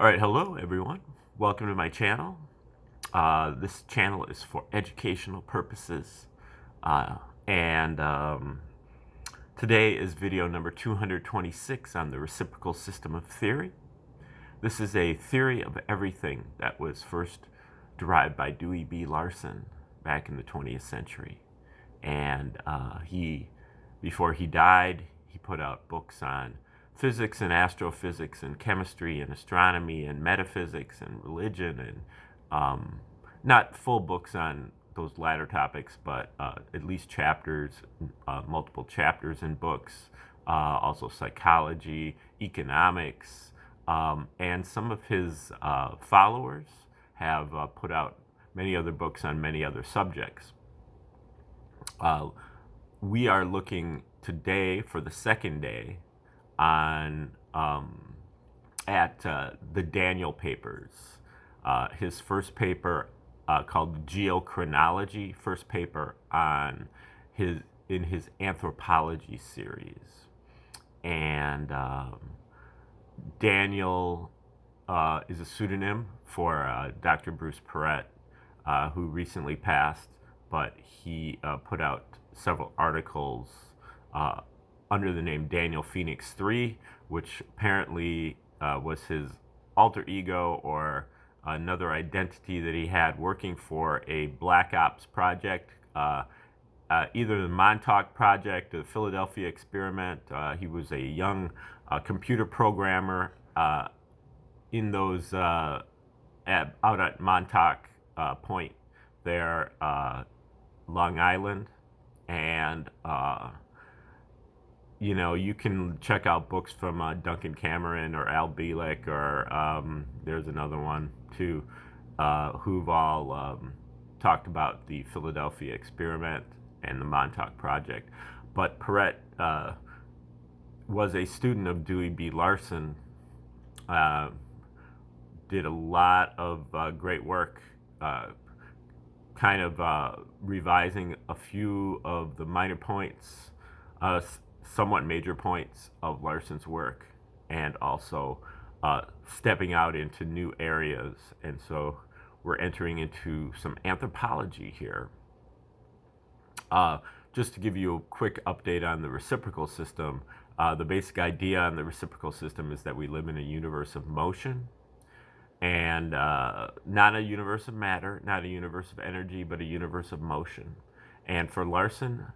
All right, hello everyone. Welcome to my channel. This channel is for educational purposes, and today is video number 226 on the reciprocal system of theory. This is a theory of everything that was first derived by Dewey B. Larson back in the 20th century, and before he died, he put out books on physics and astrophysics and chemistry and astronomy and metaphysics and religion, and not full books on those latter topics, but at least chapters, multiple chapters in books, also psychology, economics, and some of his followers have put out many other books on many other subjects. We are looking today for the second day on at the Daniel papers. His first paper called Geochronology, first paper in his anthropology series, and Daniel is a pseudonym for Dr. Bruce Perret, who recently passed, but he put out several articles under the name Daniel Phoenix 3, which apparently was his alter ego or another identity that he had working for a Black Ops project, either the Montauk Project or the Philadelphia Experiment. He was a young computer programmer in those out at Montauk Point there, Long Island, and you can check out books from Duncan Cameron or Al Bielek, or there's another one too, who've all talked about the Philadelphia Experiment and the Montauk Project. But Perret was a student of Dewey B. Larson, did a lot of great work, kind of revising a few of the minor points, somewhat major points of Larson's work, and also stepping out into new areas. And so we're entering into some anthropology here. Just to give you a quick update on the reciprocal system, the basic idea on the reciprocal system is that we live in a universe of motion, and not a universe of matter, not a universe of energy, but a universe of motion. And for Larson,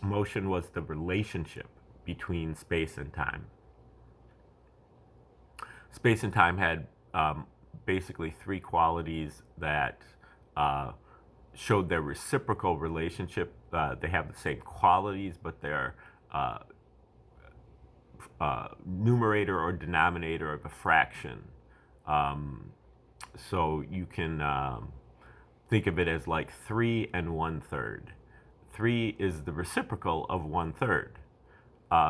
motion was the relationship between space and time. Space and time had basically three qualities that showed their reciprocal relationship. They have the same qualities, but their numerator or denominator of a fraction. So you can think of it as like 3 and 1/3. 3 is the reciprocal of 1/3.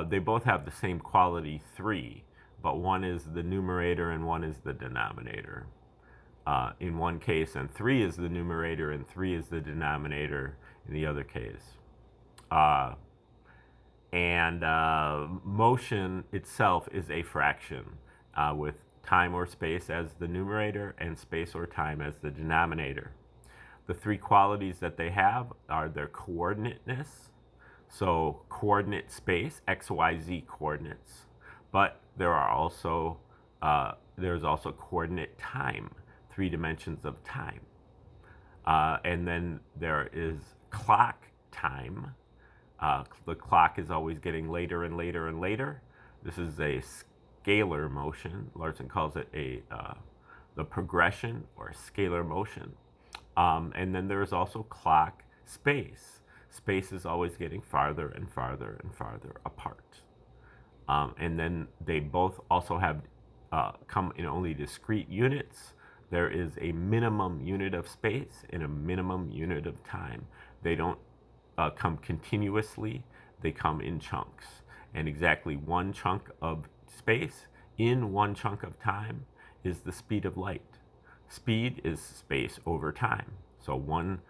They both have the same quality 3, but one is the numerator and one is the denominator. In one case, and 3 is the numerator and 3 is the denominator in the other case. And motion itself is a fraction, with time or space as the numerator and space or time as the denominator. The three qualities that they have are their coordinateness, so coordinate space, x, y, z coordinates, but there's also coordinate time, 3 dimensions of time. And then there is clock time. The clock is always getting later and later and later. This is a scalar motion. Larson calls it the progression or scalar motion. And then there's also clock space. Space is always getting farther and farther and farther apart. And then they both also have come in only discrete units. There is a minimum unit of space and a minimum unit of time. They don't come continuously, they come in chunks. And exactly one chunk of space in one chunk of time is the speed of light. Speed is space over time. So one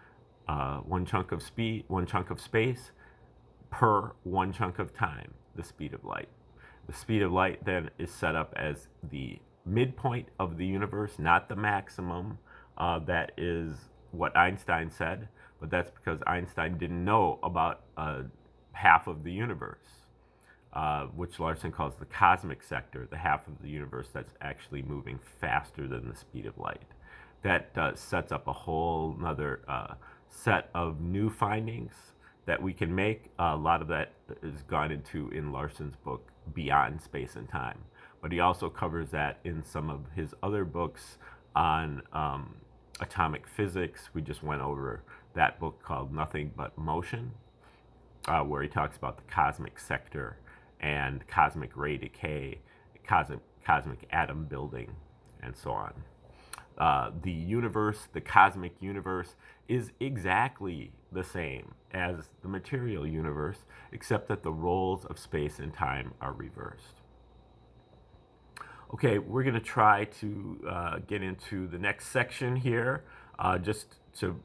chunk of speed, one chunk of space per one chunk of time, the speed of light. The speed of light then is set up as the midpoint of the universe, not the maximum. That is what Einstein said, but that's because Einstein didn't know about half of the universe, which Larson calls the cosmic sector, the half of the universe that's actually moving faster than the speed of light. That sets up a whole other set of new findings that we can make. A lot of that is gone into in Larson's book, Beyond Space and Time. But he also covers that in some of his other books on atomic physics. We just went over that book called Nothing But Motion, where he talks about the cosmic sector and cosmic ray decay, cosmic atom building, and so on. The universe, the cosmic universe, is exactly the same as the material universe, except that the roles of space and time are reversed. Okay, we're going to try to get into the next section here, just to,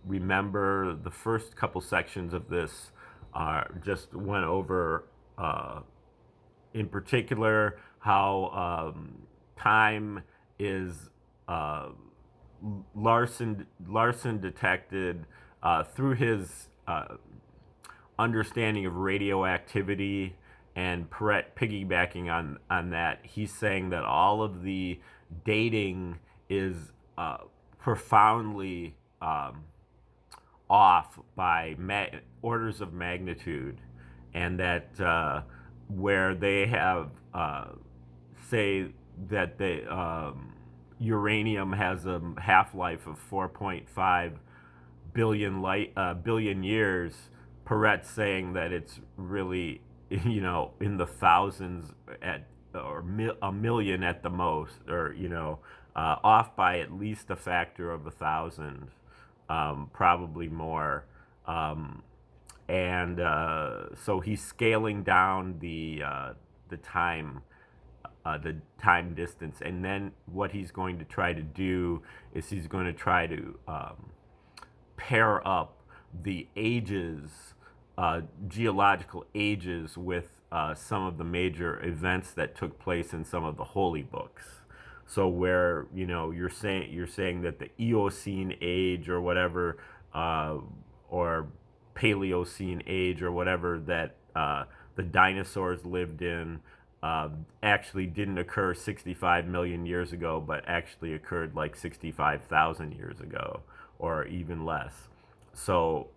remember the first couple sections of this just went over, in particular, how time is Larson detected through his understanding of radioactivity, and Perret piggybacking on that. He's saying that all of the dating is profoundly off by orders of magnitude, and that where they have say that the uranium has a half-life of 4.5 billion years, Perret's saying that it's really, in the thousands or a million at the most, or off by at least a factor of 1,000, probably more. And so he's scaling down the time distance, and then what he's going to try to do is he's going to try to pair up the ages, geological ages, with some of the major events that took place in some of the holy books. So where you're saying that the Eocene age or whatever, or Paleocene age or whatever, that the dinosaurs lived in actually didn't occur 65 million years ago, but actually occurred like 65,000 years ago, or even less. So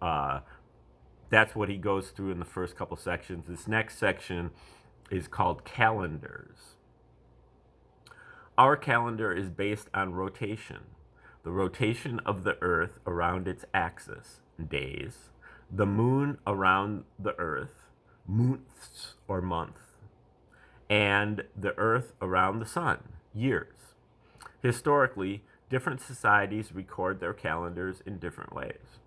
that's what he goes through in the first couple sections. This next section is called calendars. Our calendar is based on rotation, the rotation of the Earth around its axis, days, the moon around the Earth, months or month, and the Earth around the sun, years. Historically, different societies record their calendars in different ways.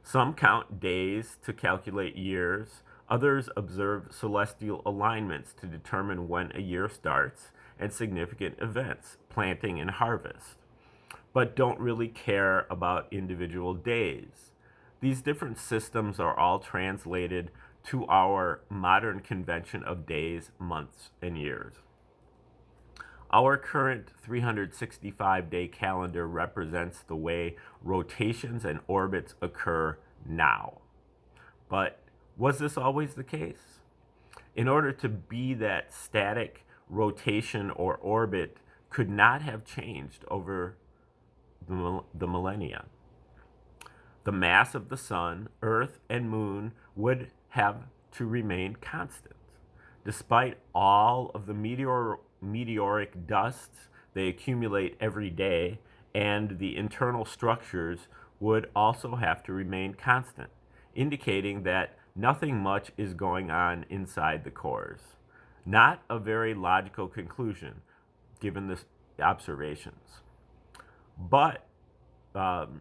Some count days to calculate years, others observe celestial alignments to determine when a year starts, and significant events, planting and harvest, but don't really care about individual days. These different systems are all translated to our modern convention of days, months, and years. Our current 365-day calendar represents the way rotations and orbits occur now. But was this always the case? In order to be that static rotation or orbit could not have changed over the millennia. The mass of the sun, earth, and moon would have to remain constant. Despite all of the meteoric dust they accumulate every day, and the internal structures would also have to remain constant, indicating that nothing much is going on inside the cores. Not a very logical conclusion, given the observations. But, given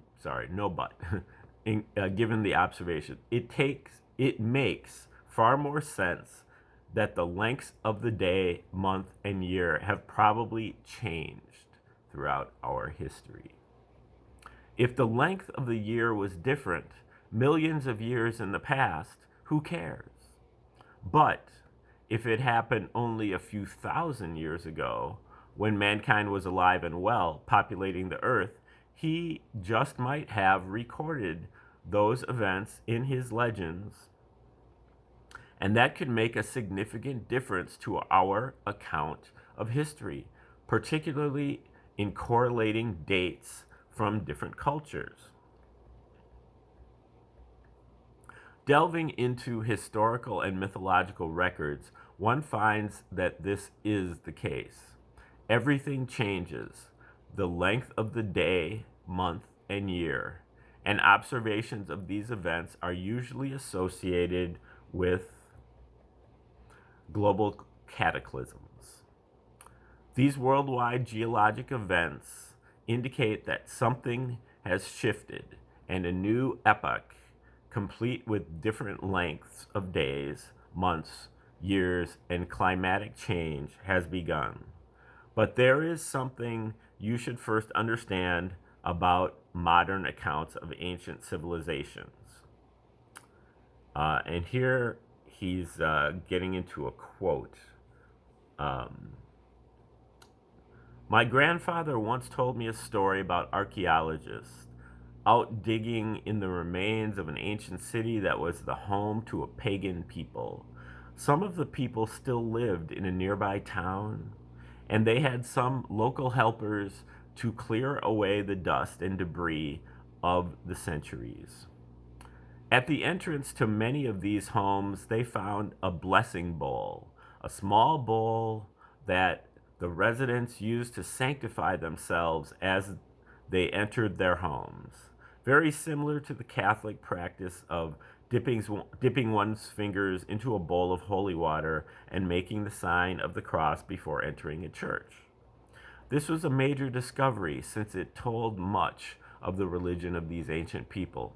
the observation, it makes far more sense that the lengths of the day, month, and year have probably changed throughout our history. If the length of the year was different millions of years in the past, who cares? But if it happened only a few thousand years ago, when mankind was alive and well, populating the earth, he just might have recorded those events in his legends, and that could make a significant difference to our account of history, particularly in correlating dates from different cultures. Delving into historical and mythological records, one finds that this is the case. Everything changes: the length of the day, month, and year, and observations of these events are usually associated with global cataclysms. These worldwide geologic events indicate that something has shifted and a new epoch, complete with different lengths of days, months, years, and climatic change, has begun. But there is something you should first understand about modern accounts of ancient civilizations. And here he's getting into a quote. My grandfather once told me a story about archaeologists out digging in the remains of an ancient city that was the home to a pagan people. Some of the people still lived in a nearby town, and they had some local helpers to clear away the dust and debris of the centuries. At the entrance to many of these homes, they found a blessing bowl, a small bowl that the residents used to sanctify themselves as they entered their homes. Very similar to the Catholic practice of dipping one's fingers into a bowl of holy water and making the sign of the cross before entering a church. This was a major discovery since it told much of the religion of these ancient people.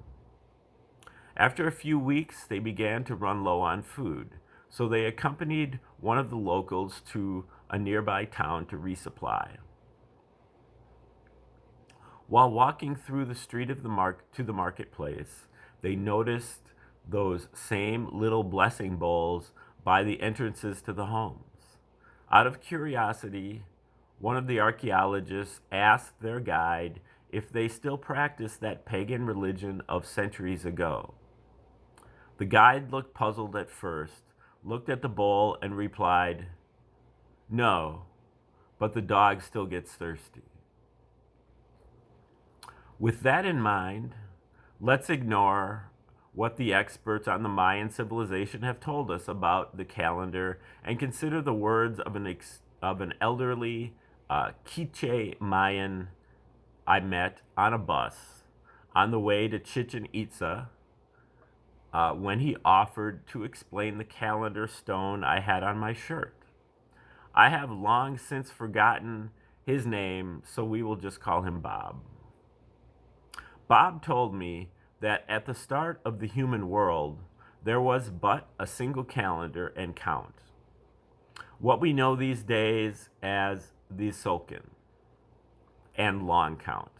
After a few weeks, they began to run low on food, so they accompanied one of the locals to a nearby town to resupply. While walking through the street of to the marketplace, they noticed those same little blessing bowls by the entrances to the homes. Out of curiosity, one of the archaeologists asked their guide if they still practiced that pagan religion of centuries ago. The guide looked puzzled at first, looked at the bowl, and replied, "No, but the dog still gets thirsty." With that in mind, let's ignore what the experts on the Mayan civilization have told us about the calendar and consider the words of an elderly Quiche Mayan I met on a bus on the way to Chichen Itza when he offered to explain the calendar stone I had on my shirt. I have long since forgotten his name, so we will just call him Bob. Bob told me that at the start of the human world, there was but a single calendar and count, what we know these days as the Tzolk'in and long count.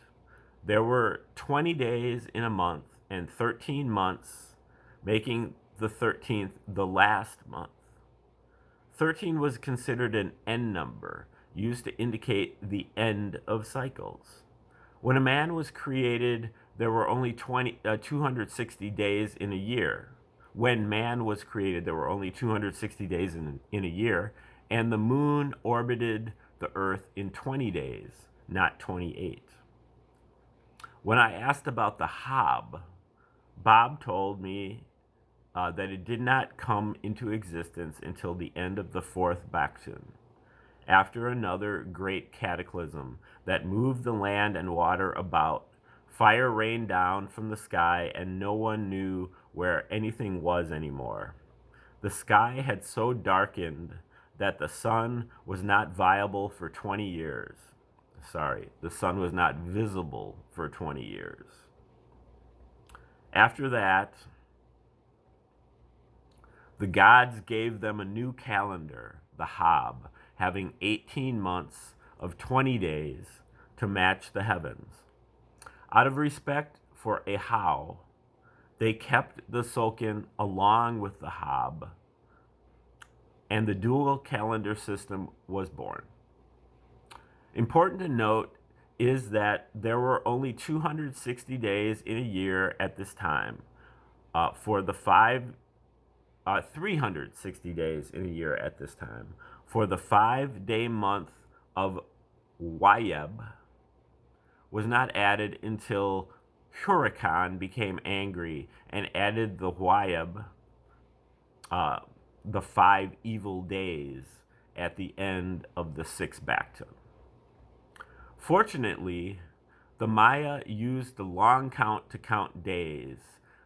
There were 20 days in a month and 13 months, making the 13th the last month. 13 was considered an end number, used to indicate the end of cycles. When a man was created, there were only 260 days in a year. When man was created, there were only 260 days in a year, and the moon orbited the earth in 20 days, not 28. When I asked about the Hab, Bob told me that it did not come into existence until the end of the fourth Baktun, after another great cataclysm that moved the land and water about. Fire rained down from the sky, and no one knew where anything was anymore. The sky had so darkened that the sun was not viable for 20 years. The sun was not visible for 20 years. After that, the gods gave them a new calendar, the Hab, having 18 months of 20 days to match the heavens. Out of respect for Ahau, they kept the Tzolk'in along with the Hab. and the dual calendar system was born. Important to note is that there were only 260 days in a year at this time. For the 360 days in a year at this time. For the 5-day month of Wayeb was not added until Huracan became angry and added the Wayeb, the 5 evil days, at the end of the 6th Bacton. Fortunately, the Maya used the long count to count days,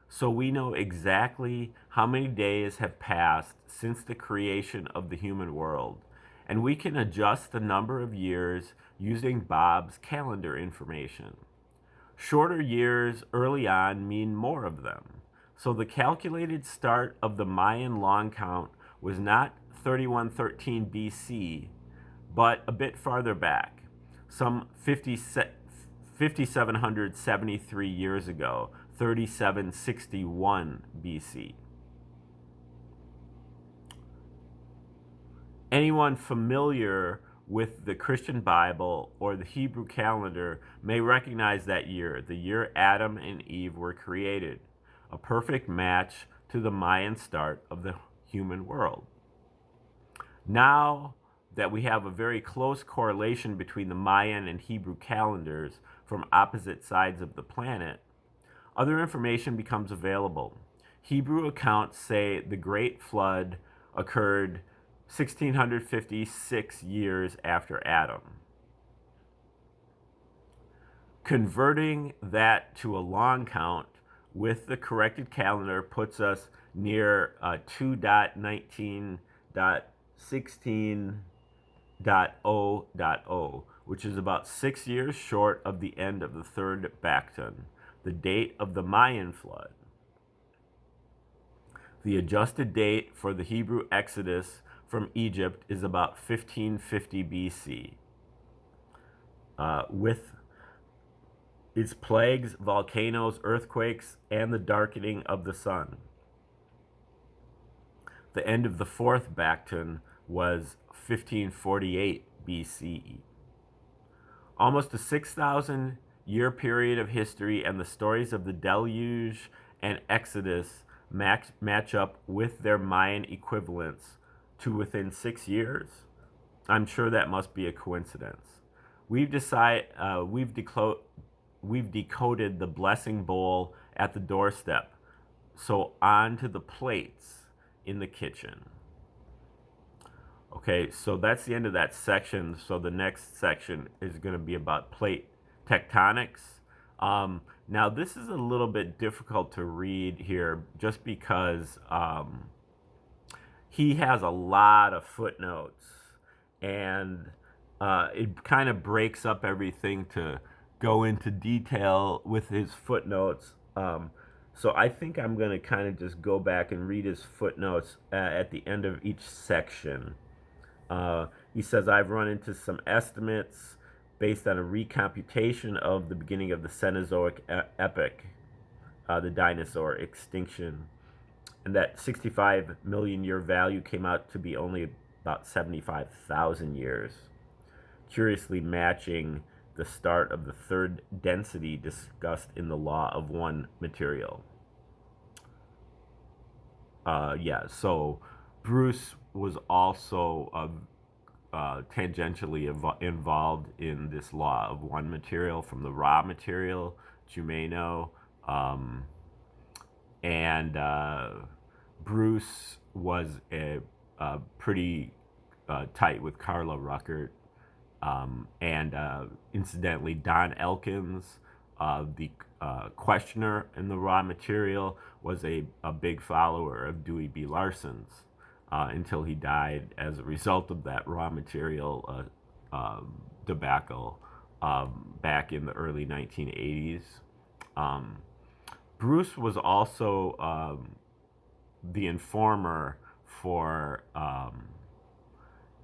so we know exactly how many days have passed since the creation of the human world, and we can adjust the number of years using Bob's calendar information. Shorter years early on mean more of them, so the calculated start of the Mayan long count was not 3113 BC, but a bit farther back, some 5,773 years ago, 3761 BC. Anyone familiar with the Christian Bible or the Hebrew calendar may recognize that year, the year Adam and Eve were created, a perfect match to the Mayan start of the human world. Now that we have a very close correlation between the Mayan and Hebrew calendars from opposite sides of the planet, other information becomes available. Hebrew accounts say the Great Flood occurred 1656 years after Adam. Converting that to a long count with the corrected calendar puts us near 2.19.16.0.0, which is about 6 years short of the end of the 3rd Bacton, the date of the Mayan flood. The adjusted date for the Hebrew Exodus from Egypt is about 1550 BC, with its plagues, volcanoes, earthquakes, and the darkening of the sun. The end of the 4th Bacton was 1548 BCE. Almost a 6,000 year period of history, and the stories of the deluge and Exodus match up with their Mayan equivalents to within 6 years. I'm sure that must be a coincidence. We've decoded the blessing bowl at the doorstep, so on to the plates in the kitchen. Okay, so that's the end of that section. So the next section is going to be about plate tectonics. Now this is a little bit difficult to read here just because he has a lot of footnotes, and it kind of breaks up everything to go into detail with his footnotes. So I think I'm going to kind of just go back and read his footnotes at the end of each section. He says, I've run into some estimates based on a recomputation of the beginning of the Cenozoic epoch, the dinosaur extinction, and that 65 million year value came out to be only about 75,000 years, curiously matching the start of the 3rd density discussed in the law of one material. So Bruce was also tangentially involved in this law of one material from the raw material, Jumeno, and Bruce was pretty tight with Carla Ruckert, and incidentally, Don Elkins, the questioner in the raw material, was a big follower of Dewey B. Larson's until he died as a result of that raw material debacle back in the early 1980s. Bruce was also the informer for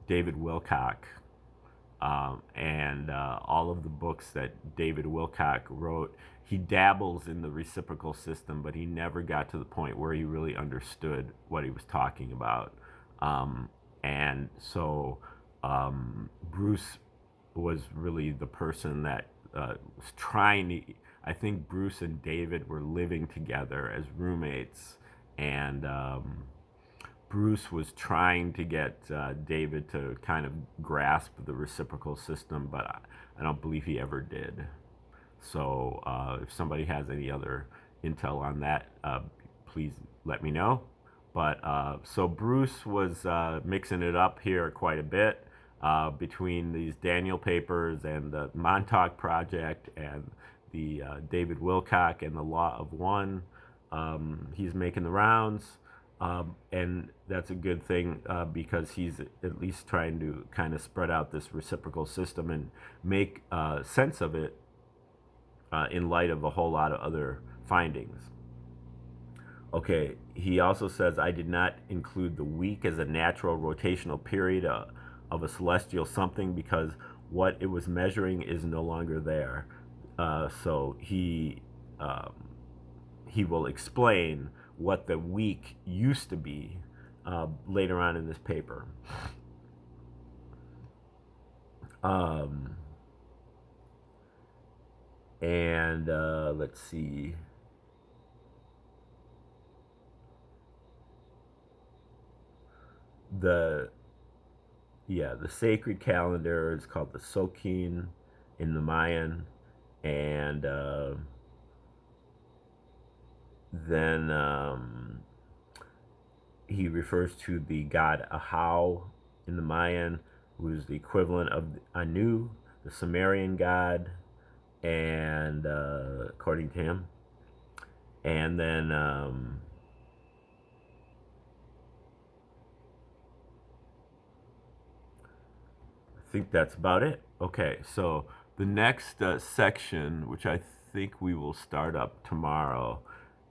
David Wilcock, and all of the books that David Wilcock wrote. He dabbles in the reciprocal system, but he never got to the point where he really understood what he was talking about. And so Bruce was really the person that was trying to. I think Bruce and David were living together as roommates, and Bruce was trying to get David to kind of grasp the reciprocal system, but I don't believe he ever did. So if somebody has any other intel on that, please let me know. But so Bruce was mixing it up here quite a bit between these Daniel papers and the Montauk Project and the David Wilcock and the Law of One. He's making the rounds. And that's a good thing because he's at least trying to kind of spread out this reciprocal system and make sense of it in light of a whole lot of other findings. Okay, he also says, I did not include the week as a natural rotational period of a celestial something because what it was measuring is no longer there. So he will explain what the week used to be later on in this paper. And let's see. The sacred calendar is called the Sokin in the Mayan, and then he refers to the god Ahau in the Mayan, who is the equivalent of Anu, the Sumerian god, and according to him, and then I think that's about it. Okay, so the next section, which I think we will start up tomorrow,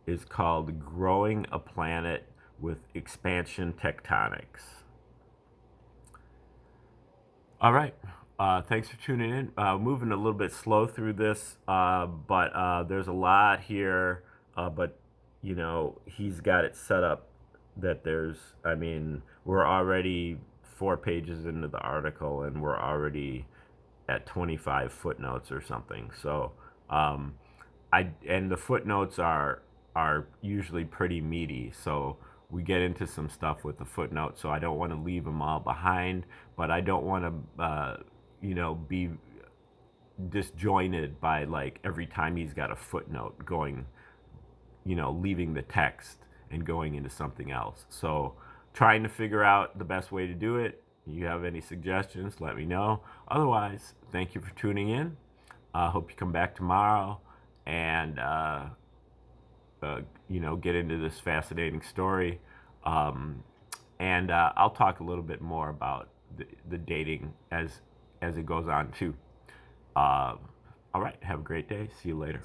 is called Growing a Planet with Expansion Tectonics. All right. Thanks for tuning in. Moving a little bit slow through this, but there's a lot here. But, you know, he's got it set up that we're already 4 pages into the article and we're already at 25 footnotes or something. So, and the footnotes are usually pretty meaty. So we get into some stuff with the footnotes. So I don't want to leave them all behind, but I don't want to, be disjointed by like every time he's got a footnote going, leaving the text and going into something else. So trying to figure out the best way to do it. You have any suggestions, let me know. Otherwise, thank you for tuning in. I hope you come back tomorrow and, get into this fascinating story. And I'll talk a little bit more about the dating as it goes on too. All right, have a great day. See you later.